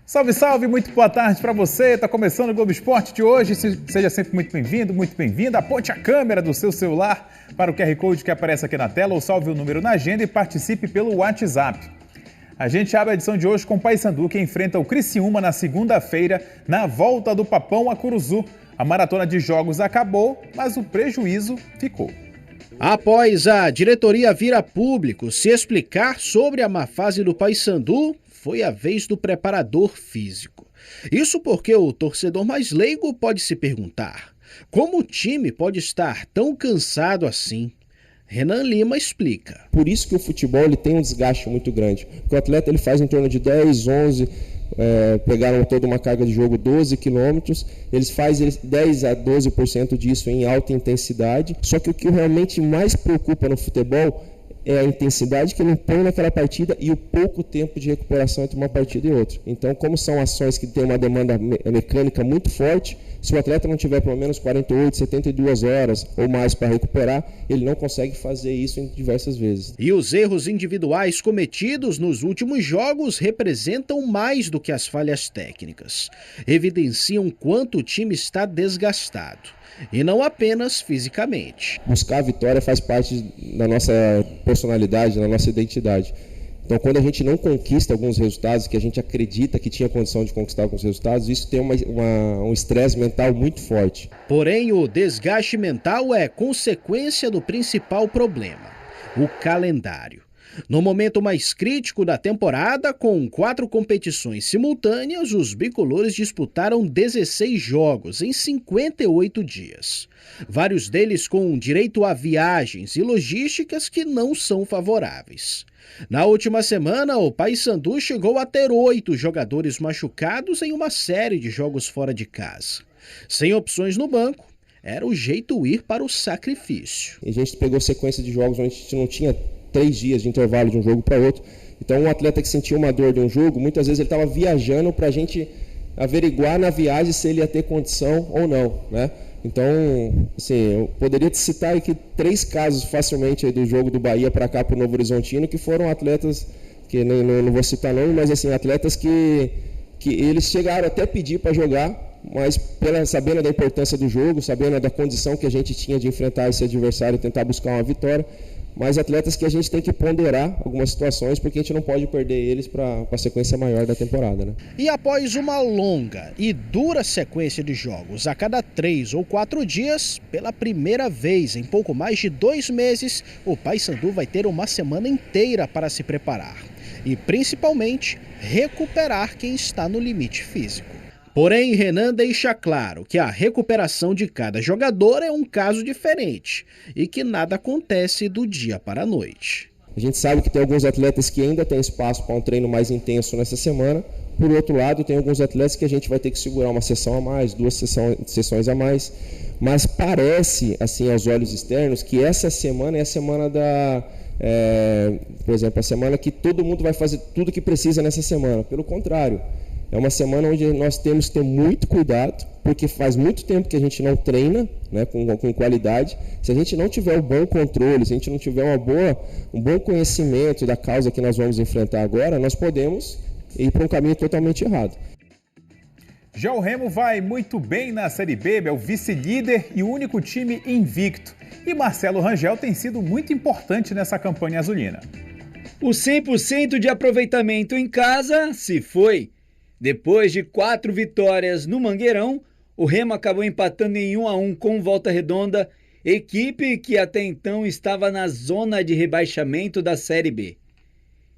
Salve, salve, muito boa tarde para você. Está começando o Globo Esporte de hoje. Seja sempre muito bem-vindo, muito bem-vinda. Aponte a câmera do seu celular para o QR Code que aparece aqui na tela ou salve o número na agenda e participe pelo WhatsApp. A gente abre a edição de hoje com o Paysandu, que enfrenta o Criciúma na segunda-feira, na volta do Papão a Curuzu. A maratona de jogos acabou, mas o prejuízo ficou. Após a diretoria vir a público se explicar sobre a má fase do Paysandu, foi a vez do preparador físico. Isso porque o torcedor mais leigo pode se perguntar: como o time pode estar tão cansado assim? Renan Lima explica. Por isso que o futebol ele tem um desgaste muito grande. Porque o atleta ele faz em torno de 10, 11, pegaram toda uma carga de jogo 12 quilômetros, eles fazem 10 a 12% disso em alta intensidade. Só que o que realmente mais preocupa no futebol é a intensidade que ele põe naquela partida e o pouco tempo de recuperação entre uma partida e outra. Então, como são ações que têm uma demanda mecânica muito forte, se o atleta não tiver pelo menos 48, 72 horas ou mais para recuperar, ele não consegue fazer isso em diversas vezes. E os erros individuais cometidos nos últimos jogos representam mais do que as falhas técnicas. Evidenciam quanto o time está desgastado. E não apenas fisicamente. Buscar a vitória faz parte da nossa personalidade, da nossa identidade. Então, quando a gente não conquista alguns resultados que a gente acredita que tinha condição de conquistar alguns resultados, isso tem um estresse mental muito forte. Porém, o desgaste mental é consequência do principal problema: o calendário. No momento mais crítico da temporada, com 4 competições simultâneas, os bicolores disputaram 16 jogos em 58 dias. Vários deles com direito a viagens e logísticas que não são favoráveis. Na última semana, o Paysandu chegou a ter 8 jogadores machucados em uma série de jogos fora de casa. Sem opções no banco, era o jeito ir para o sacrifício. A gente pegou sequência de jogos onde a gente não tinha 3 dias de intervalo de um jogo para outro. Então, um atleta que sentiu uma dor de um jogo, muitas vezes ele estava viajando para a gente averiguar na viagem se ele ia ter condição ou não, né? Então, assim, eu poderia te citar aqui 3 casos facilmente aí do jogo do Bahia para cá para o Novo Horizontino, que foram atletas, que não vou citar nome, mas assim, atletas que eles chegaram até a pedir para jogar, mas sabendo da importância do jogo, sabendo da condição que a gente tinha de enfrentar esse adversário e tentar buscar uma vitória, mas atletas que a gente tem que ponderar algumas situações, porque a gente não pode perder eles para a sequência maior da temporada, né? E após uma longa e dura sequência de jogos a cada 3 ou 4 dias, pela primeira vez em pouco mais de 2 meses, o Paysandu vai ter uma semana inteira para se preparar e, principalmente, recuperar quem está no limite físico. Porém, Renan deixa claro que a recuperação de cada jogador é um caso diferente e que nada acontece do dia para a noite. A gente sabe que tem alguns atletas que ainda têm espaço para um treino mais intenso nessa semana. Por outro lado, tem alguns atletas que a gente vai ter que segurar uma sessão a mais, 2 sessões a mais. Mas parece, assim, aos olhos externos, que essa semana é a semana por exemplo, a semana que todo mundo vai fazer tudo que precisa nessa semana. Pelo contrário. É uma semana onde nós temos que ter muito cuidado, porque faz muito tempo que a gente não treina, né, com qualidade. Se a gente não tiver um bom controle, se a gente não tiver um bom conhecimento da causa que nós vamos enfrentar agora, nós podemos ir para um caminho totalmente errado. Já o Remo vai muito bem na Série B, é o vice-líder e o único time invicto. E Marcelo Rangel tem sido muito importante nessa campanha azulina. O 100% de aproveitamento em casa se foi. Depois de 4 vitórias no Mangueirão, o Remo acabou empatando em 1-1 com Volta Redonda, equipe que até então estava na zona de rebaixamento da Série B.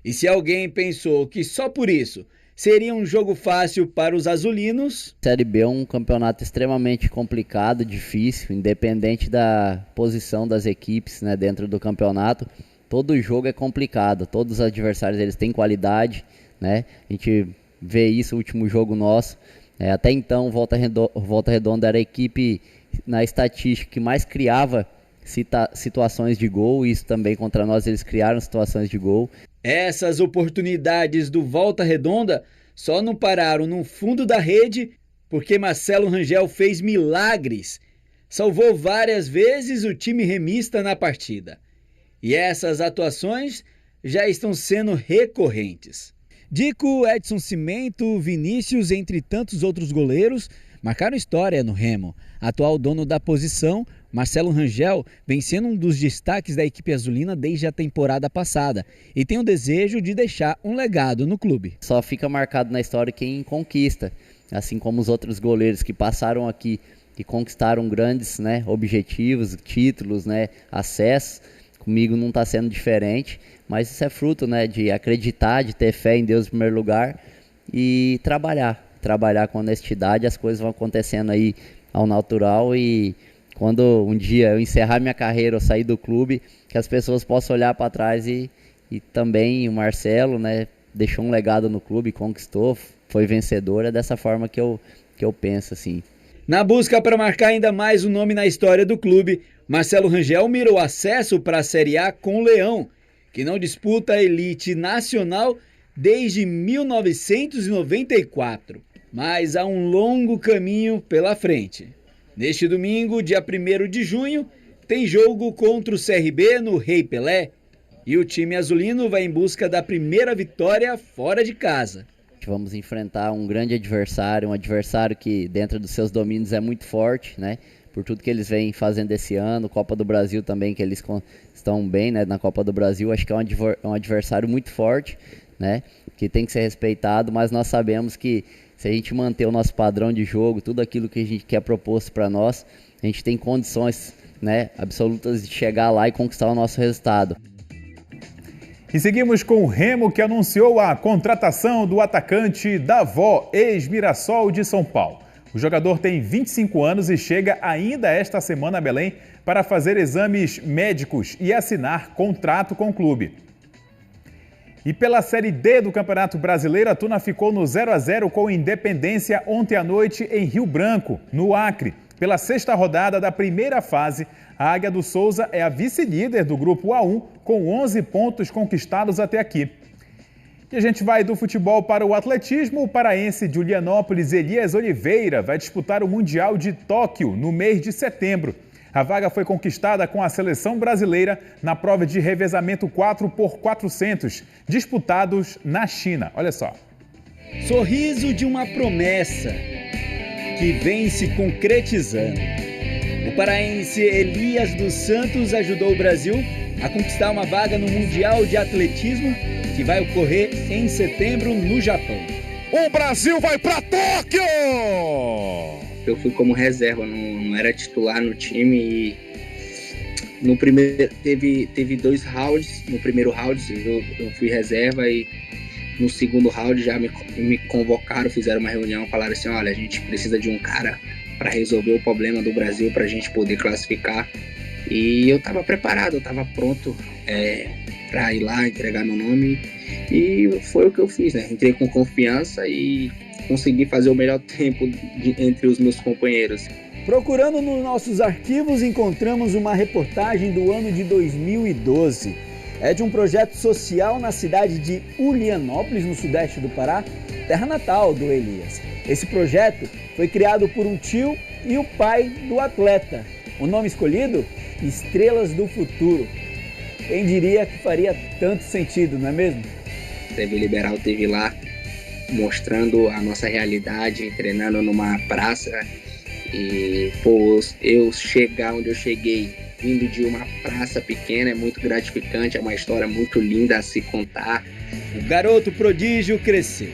E se alguém pensou que só por isso seria um jogo fácil para os azulinos... Série B é um campeonato extremamente complicado, difícil, independente da posição das equipes, né, dentro do campeonato. Todo jogo é complicado, todos os adversários eles têm qualidade, né? A gente vê isso no último jogo nosso. Até então, Volta Redonda era a equipe na estatística que mais criava situações de gol, e isso também contra nós eles criaram situações de gol. Essas oportunidades do Volta Redonda só não pararam no fundo da rede porque Marcelo Rangel fez milagres. Salvou várias vezes o time remista na partida. E essas atuações já estão sendo recorrentes. Dico, Edson Cimento, Vinícius, entre tantos outros goleiros, marcaram história no Remo. Atual dono da posição, Marcelo Rangel, vem sendo um dos destaques da equipe azulina desde a temporada passada e tem o desejo de deixar um legado no clube. Só fica marcado na história quem conquista, assim como os outros goleiros que passaram aqui e conquistaram grandes, objetivos, títulos, acessos. Comigo não está sendo diferente, mas isso é fruto, de acreditar, de ter fé em Deus em primeiro lugar e trabalhar com honestidade. As coisas vão acontecendo aí ao natural e quando um dia eu encerrar minha carreira, eu sair do clube, que as pessoas possam olhar para trás e também o Marcelo, deixou um legado no clube, conquistou, foi vencedor. É dessa forma que eu penso, assim. Na busca para marcar ainda mais um nome na história do clube, Marcelo Rangel mira o acesso para a Série A com o Leão, que não disputa a elite nacional desde 1994. Mas há um longo caminho pela frente. Neste domingo, dia 1º de junho, tem jogo contra o CRB no Rei Pelé e o time azulino vai em busca da primeira vitória fora de casa. Vamos enfrentar um grande adversário, um adversário que dentro dos seus domínios é muito forte, por tudo que eles vêm fazendo esse ano, Copa do Brasil também, que eles estão bem, na Copa do Brasil. Acho que é um adversário muito forte, que tem que ser respeitado, mas nós sabemos que se a gente manter o nosso padrão de jogo, tudo aquilo que a gente quer proposto para nós, a gente tem condições, absolutas de chegar lá e conquistar o nosso resultado. E seguimos com o Remo, que anunciou a contratação do atacante Davó, ex-Mirassol de São Paulo. O jogador tem 25 anos e chega ainda esta semana a Belém para fazer exames médicos e assinar contrato com o clube. E pela Série D do Campeonato Brasileiro, a Tuna ficou no 0-0 com o Independência ontem à noite em Rio Branco, no Acre. Pela sexta rodada da primeira fase, a Águia do Souza é a vice-líder do Grupo A1, com 11 pontos conquistados até aqui. E a gente vai do futebol para o atletismo. O paraense de Julianópolis, Elias Oliveira, vai disputar o Mundial de Tóquio no mês de setembro. A vaga foi conquistada com a seleção brasileira na prova de revezamento 4x400, disputados na China. Olha só. Sorriso de uma promessa que vem se concretizando. O paraense Elias dos Santos ajudou o Brasil a conquistar uma vaga no Mundial de Atletismo que vai ocorrer em setembro no Japão. O Brasil vai para Tóquio! Eu fui como reserva, não era titular no time e no primeiro teve 2 rounds. No primeiro round eu fui reserva e no segundo round já me convocaram, fizeram uma reunião, falaram assim, olha, a gente precisa de um cara para resolver o problema do Brasil, para a gente poder classificar. E eu estava preparado, eu estava pronto para ir lá, entregar meu nome. E foi o que eu fiz, Entrei com confiança e consegui fazer o melhor tempo entre os meus companheiros. Procurando nos nossos arquivos, encontramos uma reportagem do ano de 2012. É de um projeto social na cidade de Julianópolis, no sudeste do Pará, terra natal do Elias. Esse projeto foi criado por um tio e o pai do atleta. O nome escolhido? Estrelas do Futuro. Quem diria que faria tanto sentido, não é mesmo? A TV Liberal esteve lá mostrando a nossa realidade, treinando numa praça. E eu chegar onde eu cheguei, vindo de uma praça pequena, é muito gratificante, é uma história muito linda a se contar. O garoto prodígio cresceu.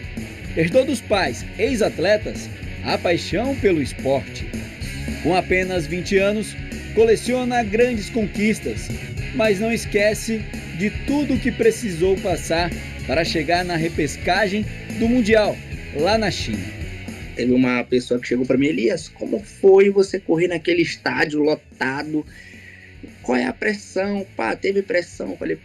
Herdou dos pais, ex-atletas, a paixão pelo esporte. Com apenas 20 anos, coleciona grandes conquistas, mas não esquece de tudo o que precisou passar para chegar na repescagem do Mundial, lá na China. Teve uma pessoa que chegou para mim, Elias, como foi você correr naquele estádio lotado? Qual é a pressão? Teve pressão. Eu falei,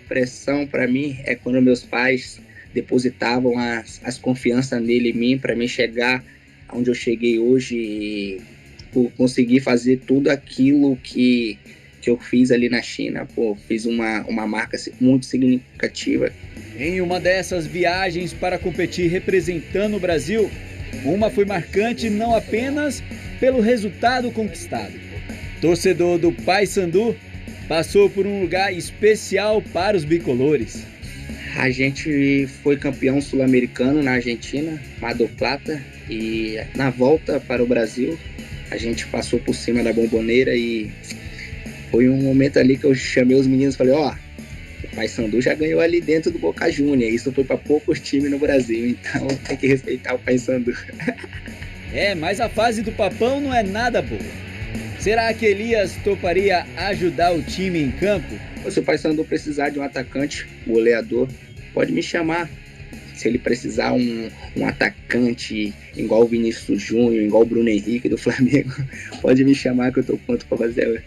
pressão para mim é quando meus pais depositavam as confianças nele e em mim para mim chegar onde eu cheguei hoje e conseguir fazer tudo aquilo que eu fiz ali na China. Fiz uma marca muito significativa. Em uma dessas viagens para competir representando o Brasil, uma foi marcante não apenas pelo resultado conquistado. Torcedor do Paysandu passou por um lugar especial para os bicolores. A gente foi campeão sul-americano na Argentina, Mar del Plata, e na volta para o Brasil, a gente passou por cima da Bomboneira e foi um momento ali que eu chamei os meninos e falei, ó, o Paysandu já ganhou ali dentro do Boca Juniors, isso foi para poucos times no Brasil, então tem que respeitar o Paysandu. Mas a fase do Papão não é nada boa. Será que Elias toparia ajudar o time em campo? Se o Paysandu precisar de um atacante, o goleador, pode me chamar. Se ele precisar um atacante igual o Vinícius Júnior, igual o Bruno Henrique do Flamengo, pode me chamar que eu tô pronto para fazer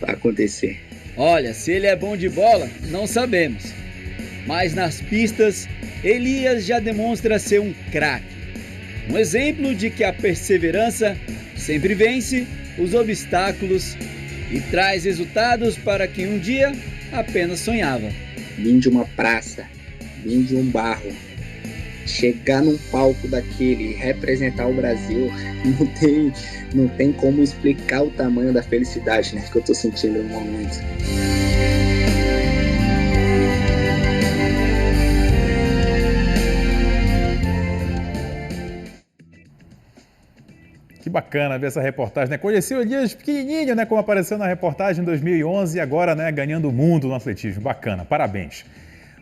acontecer. Olha, se ele é bom de bola, não sabemos. Mas nas pistas, Elias já demonstra ser um craque. Um exemplo de que a perseverança sempre vence os obstáculos e traz resultados para quem um dia apenas sonhava. Vim de uma praça, vim de um barro, chegar num palco daquele, representar o Brasil, não tem como explicar o tamanho da felicidade, né, que eu tô sentindo no momento. Que bacana ver essa reportagem, né? Conheci o Elias pequenininho, né? Como apareceu na reportagem em 2011 e agora, né? Ganhando o mundo no atletismo. Bacana, parabéns.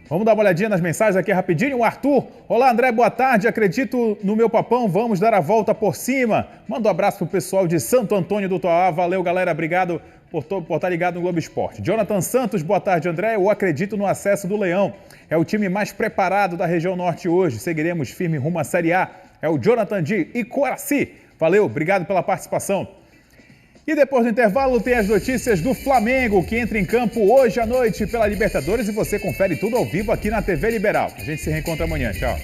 Vamos dar uma olhadinha nas mensagens aqui rapidinho. O Arthur, olá André, boa tarde. Acredito no meu papão, vamos dar a volta por cima. Manda um abraço pro pessoal de Santo Antônio do Toá. Valeu, galera. Obrigado por estar ligado no Globo Esporte. Jonathan Santos, boa tarde, André. Eu acredito no acesso do Leão. É o time mais preparado da região norte hoje. Seguiremos firme rumo à Série A. É o Jonathan de Icoraci. Valeu, obrigado pela participação. E depois do intervalo tem as notícias do Flamengo, que entra em campo hoje à noite pela Libertadores e você confere tudo ao vivo aqui na TV Liberal. A gente se reencontra amanhã. Tchau.